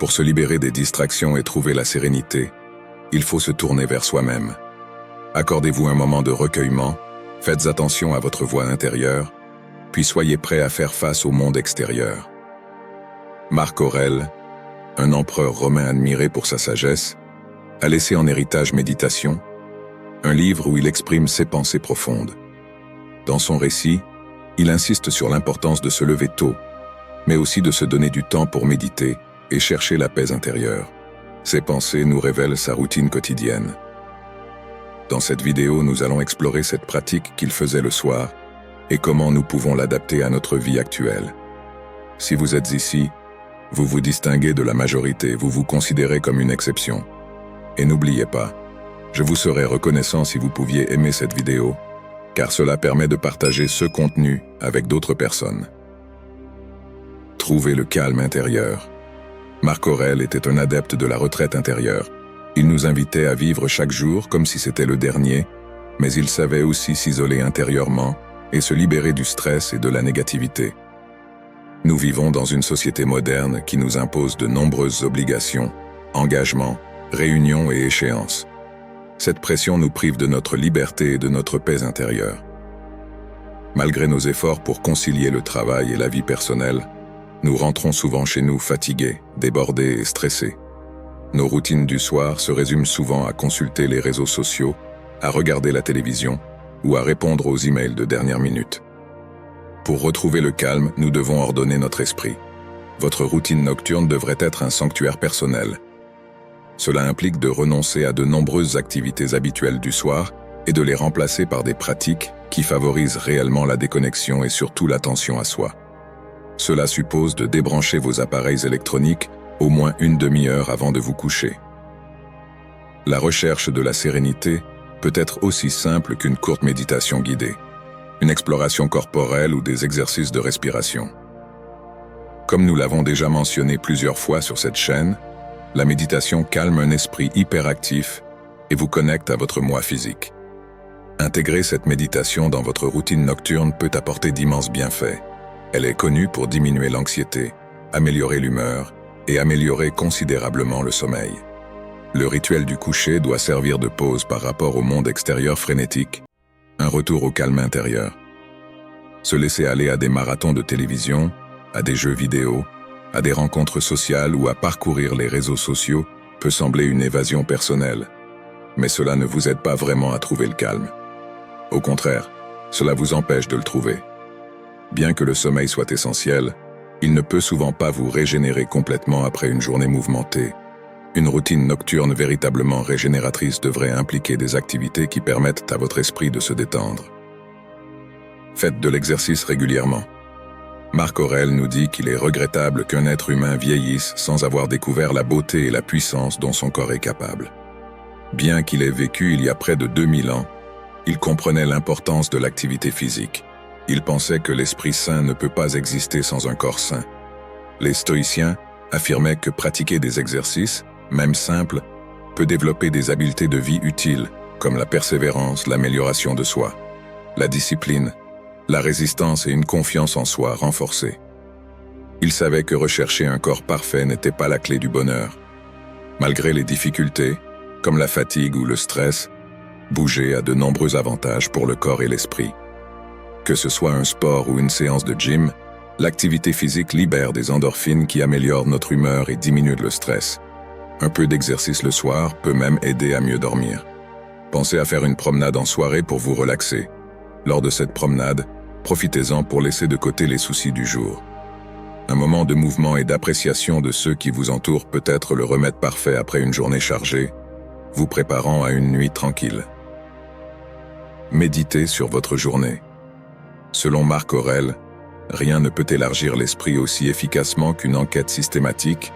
Pour se libérer des distractions et trouver la sérénité, il faut se tourner vers soi-même. Accordez-vous un moment de recueillement, faites attention à votre voix intérieure, puis soyez prêt à faire face au monde extérieur. Marc Aurèle, un empereur romain admiré pour sa sagesse, a laissé en héritage Méditation, un livre où il exprime ses pensées profondes. Dans son récit, il insiste sur l'importance de se lever tôt, mais aussi de se donner du temps pour méditer et chercher la paix intérieure. Ses pensées nous révèlent sa routine quotidienne. Dans cette vidéo, nous allons explorer cette pratique qu'il faisait le soir et comment nous pouvons l'adapter à notre vie actuelle. Si vous êtes ici, vous vous distinguez de la majorité, vous vous considérez comme une exception. Et n'oubliez pas, je vous serais reconnaissant si vous pouviez aimer cette vidéo, car cela permet de partager ce contenu avec d'autres personnes. Trouvez le calme intérieur. Marc Aurèle était un adepte de la retraite intérieure. Il nous invitait à vivre chaque jour comme si c'était le dernier, mais il savait aussi s'isoler intérieurement et se libérer du stress et de la négativité. Nous vivons dans une société moderne qui nous impose de nombreuses obligations, engagements, réunions et échéances. Cette pression nous prive de notre liberté et de notre paix intérieure. Malgré nos efforts pour concilier le travail et la vie personnelle, nous rentrons souvent chez nous fatigués, débordés et stressés. Nos routines du soir se résument souvent à consulter les réseaux sociaux, à regarder la télévision ou à répondre aux emails de dernière minute. Pour retrouver le calme, nous devons ordonner notre esprit. Votre routine nocturne devrait être un sanctuaire personnel. Cela implique de renoncer à de nombreuses activités habituelles du soir et de les remplacer par des pratiques qui favorisent réellement la déconnexion et surtout l'attention à soi. Cela suppose de débrancher vos appareils électroniques au moins une demi-heure avant de vous coucher. La recherche de la sérénité peut être aussi simple qu'une courte méditation guidée, une exploration corporelle ou des exercices de respiration. Comme nous l'avons déjà mentionné plusieurs fois sur cette chaîne, la méditation calme un esprit hyperactif et vous connecte à votre moi physique. Intégrer cette méditation dans votre routine nocturne peut apporter d'immenses bienfaits. Elle est connue pour diminuer l'anxiété, améliorer l'humeur et améliorer considérablement le sommeil. Le rituel du coucher doit servir de pause par rapport au monde extérieur frénétique, un retour au calme intérieur. Se laisser aller à des marathons de télévision, à des jeux vidéo, à des rencontres sociales ou à parcourir les réseaux sociaux peut sembler une évasion personnelle, mais cela ne vous aide pas vraiment à trouver le calme. Au contraire, cela vous empêche de le trouver. Bien que le sommeil soit essentiel, il ne peut souvent pas vous régénérer complètement après une journée mouvementée. Une routine nocturne véritablement régénératrice devrait impliquer des activités qui permettent à votre esprit de se détendre. Faites de l'exercice régulièrement. Marc Aurèle nous dit qu'il est regrettable qu'un être humain vieillisse sans avoir découvert la beauté et la puissance dont son corps est capable. Bien qu'il ait vécu il y a près de 2000 ans, il comprenait l'importance de l'activité physique. Il pensait que l'esprit sain ne peut pas exister sans un corps sain. Les stoïciens affirmaient que pratiquer des exercices, même simples, peut développer des habiletés de vie utiles, comme la persévérance, l'amélioration de soi, la discipline, la résistance et une confiance en soi renforcée. Il savait que rechercher un corps parfait n'était pas la clé du bonheur. Malgré les difficultés, comme la fatigue ou le stress, bouger a de nombreux avantages pour le corps et l'esprit. Que ce soit un sport ou une séance de gym, l'activité physique libère des endorphines qui améliorent notre humeur et diminuent le stress. Un peu d'exercice le soir peut même aider à mieux dormir. Pensez à faire une promenade en soirée pour vous relaxer. Lors de cette promenade, profitez-en pour laisser de côté les soucis du jour. Un moment de mouvement et d'appréciation de ceux qui vous entourent peut être le remède parfait après une journée chargée, vous préparant à une nuit tranquille. Méditez sur votre journée. Selon Marc Aurèle, rien ne peut élargir l'esprit aussi efficacement qu'une enquête systématique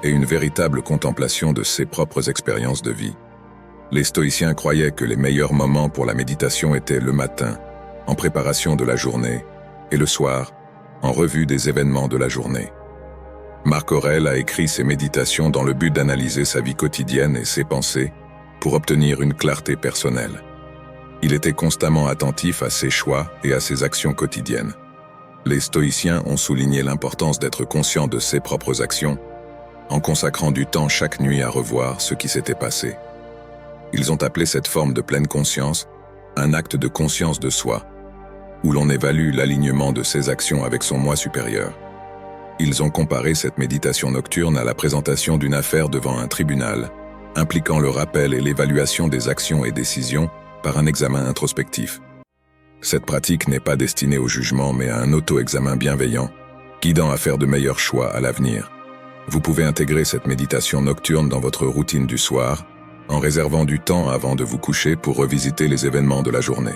et une véritable contemplation de ses propres expériences de vie. Les stoïciens croyaient que les meilleurs moments pour la méditation étaient le matin, en préparation de la journée, et le soir, en revue des événements de la journée. Marc Aurèle a écrit ses méditations dans le but d'analyser sa vie quotidienne et ses pensées pour obtenir une clarté personnelle. Il était constamment attentif à ses choix et à ses actions quotidiennes. Les stoïciens ont souligné l'importance d'être conscient de ses propres actions, en consacrant du temps chaque nuit à revoir ce qui s'était passé. Ils ont appelé cette forme de pleine conscience un acte de conscience de soi, où l'on évalue l'alignement de ses actions avec son moi supérieur. Ils ont comparé cette méditation nocturne à la présentation d'une affaire devant un tribunal, impliquant le rappel et l'évaluation des actions et décisions par un examen introspectif. Cette pratique n'est pas destinée au jugement mais à un auto-examen bienveillant, guidant à faire de meilleurs choix à l'avenir. Vous pouvez intégrer cette méditation nocturne dans votre routine du soir, en réservant du temps avant de vous coucher pour revisiter les événements de la journée.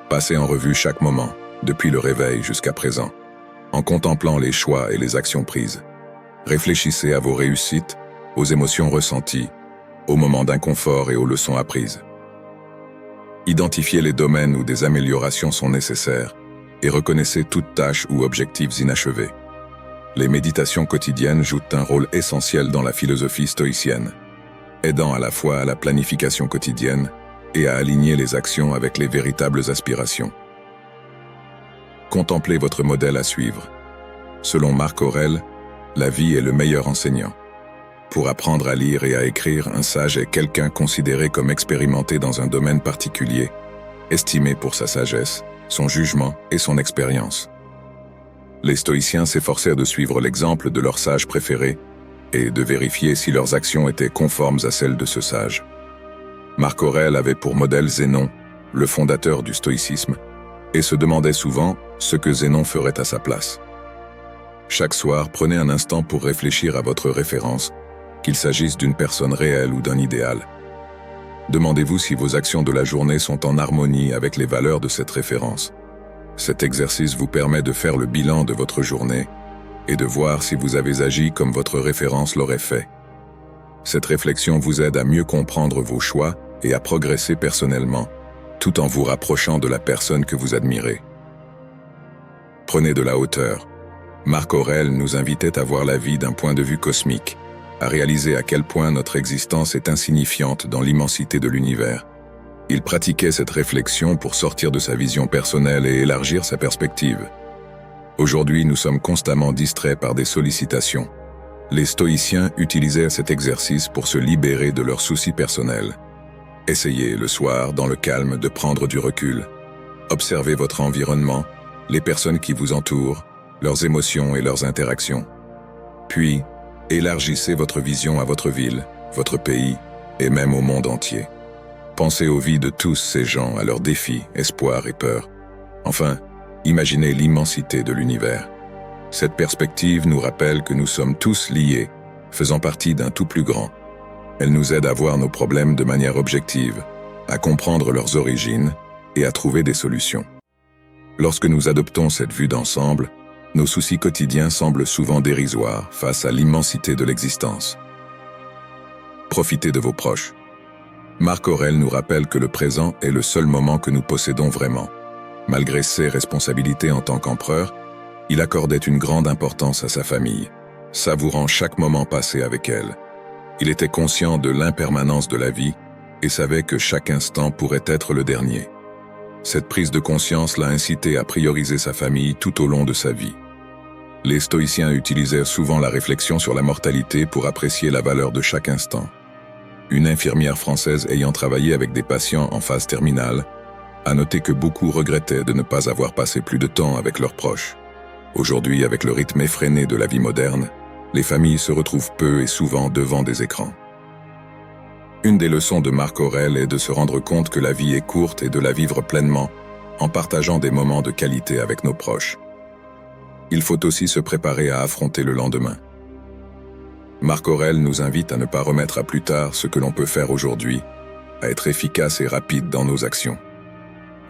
Passez en revue chaque moment, depuis le réveil jusqu'à présent, en contemplant les choix et les actions prises. Réfléchissez à vos réussites, aux émotions ressenties, aux moments d'inconfort et aux leçons apprises. Identifiez les domaines où des améliorations sont nécessaires et reconnaissez toute tâche ou objectifs inachevés. Les méditations quotidiennes jouent un rôle essentiel dans la philosophie stoïcienne, aidant à la fois à la planification quotidienne et à aligner les actions avec les véritables aspirations. Contemplez votre modèle à suivre. Selon Marc Aurèle, la vie est le meilleur enseignant. Pour apprendre à lire et à écrire, un sage est quelqu'un considéré comme expérimenté dans un domaine particulier, estimé pour sa sagesse, son jugement et son expérience. Les stoïciens s'efforcèrent de suivre l'exemple de leur sage préféré et de vérifier si leurs actions étaient conformes à celles de ce sage. Marc Aurèle avait pour modèle Zénon, le fondateur du stoïcisme, et se demandait souvent ce que Zénon ferait à sa place. Chaque soir, prenez un instant pour réfléchir à votre référence, qu'il s'agisse d'une personne réelle ou d'un idéal. Demandez-vous si vos actions de la journée sont en harmonie avec les valeurs de cette référence. Cet exercice vous permet de faire le bilan de votre journée et de voir si vous avez agi comme votre référence l'aurait fait. Cette réflexion vous aide à mieux comprendre vos choix et à progresser personnellement, tout en vous rapprochant de la personne que vous admirez. Prenez de la hauteur. Marc Aurèle nous invitait à voir la vie d'un point de vue cosmique, à réaliser à quel point notre existence est insignifiante dans l'immensité de l'univers. Il pratiquait cette réflexion pour sortir de sa vision personnelle et élargir sa perspective. Aujourd'hui, nous sommes constamment distraits par des sollicitations. Les stoïciens utilisaient cet exercice pour se libérer de leurs soucis personnels. Essayez, le soir, dans le calme, de prendre du recul. Observez votre environnement, les personnes qui vous entourent, leurs émotions et leurs interactions. Puis, élargissez votre vision à votre ville, votre pays et même au monde entier. Pensez aux vies de tous ces gens, à leurs défis, espoirs et peurs. Enfin, imaginez l'immensité de l'univers. Cette perspective nous rappelle que nous sommes tous liés, faisant partie d'un tout plus grand. Elle nous aide à voir nos problèmes de manière objective, à comprendre leurs origines et à trouver des solutions. Lorsque nous adoptons cette vue d'ensemble, nos soucis quotidiens semblent souvent dérisoires face à l'immensité de l'existence. Profitez de vos proches. Marc Aurèle nous rappelle que le présent est le seul moment que nous possédons vraiment. Malgré ses responsabilités en tant qu'empereur, il accordait une grande importance à sa famille, savourant chaque moment passé avec elle. Il était conscient de l'impermanence de la vie et savait que chaque instant pourrait être le dernier. Cette prise de conscience l'a incité à prioriser sa famille tout au long de sa vie. Les stoïciens utilisèrent souvent la réflexion sur la mortalité pour apprécier la valeur de chaque instant. Une infirmière française ayant travaillé avec des patients en phase terminale a noté que beaucoup regrettaient de ne pas avoir passé plus de temps avec leurs proches. Aujourd'hui, avec le rythme effréné de la vie moderne, les familles se retrouvent peu et souvent devant des écrans. Une des leçons de Marc Aurèle est de se rendre compte que la vie est courte et de la vivre pleinement, en partageant des moments de qualité avec nos proches. Il faut aussi se préparer à affronter le lendemain. Marc Aurèle nous invite à ne pas remettre à plus tard ce que l'on peut faire aujourd'hui, à être efficace et rapide dans nos actions.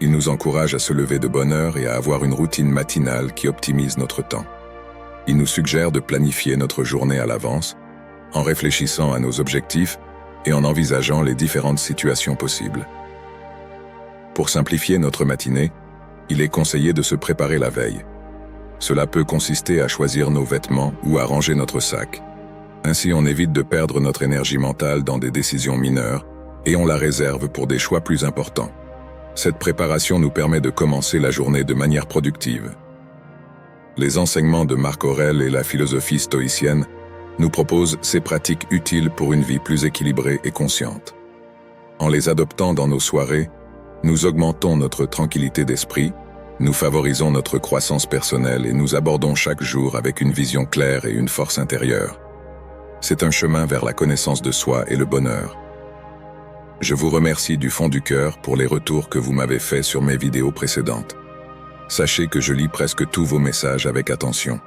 Il nous encourage à se lever de bonne heure et à avoir une routine matinale qui optimise notre temps. Il nous suggère de planifier notre journée à l'avance, en réfléchissant à nos objectifs et en envisageant les différentes situations possibles. Pour simplifier notre matinée, il est conseillé de se préparer la veille. Cela peut consister à choisir nos vêtements ou à ranger notre sac. Ainsi, on évite de perdre notre énergie mentale dans des décisions mineures et on la réserve pour des choix plus importants. Cette préparation nous permet de commencer la journée de manière productive. Les enseignements de Marc Aurèle et la philosophie stoïcienne nous propose ces pratiques utiles pour une vie plus équilibrée et consciente. En les adoptant dans nos soirées, nous augmentons notre tranquillité d'esprit, nous favorisons notre croissance personnelle et nous abordons chaque jour avec une vision claire et une force intérieure. C'est un chemin vers la connaissance de soi et le bonheur. Je vous remercie du fond du cœur pour les retours que vous m'avez faits sur mes vidéos précédentes. Sachez que je lis presque tous vos messages avec attention.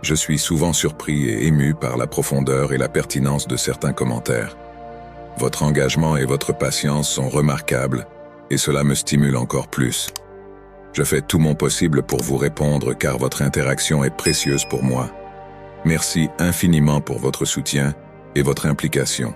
Je suis souvent surpris et ému par la profondeur et la pertinence de certains commentaires. Votre engagement et votre patience sont remarquables, et cela me stimule encore plus. Je fais tout mon possible pour vous répondre car votre interaction est précieuse pour moi. Merci infiniment pour votre soutien et votre implication.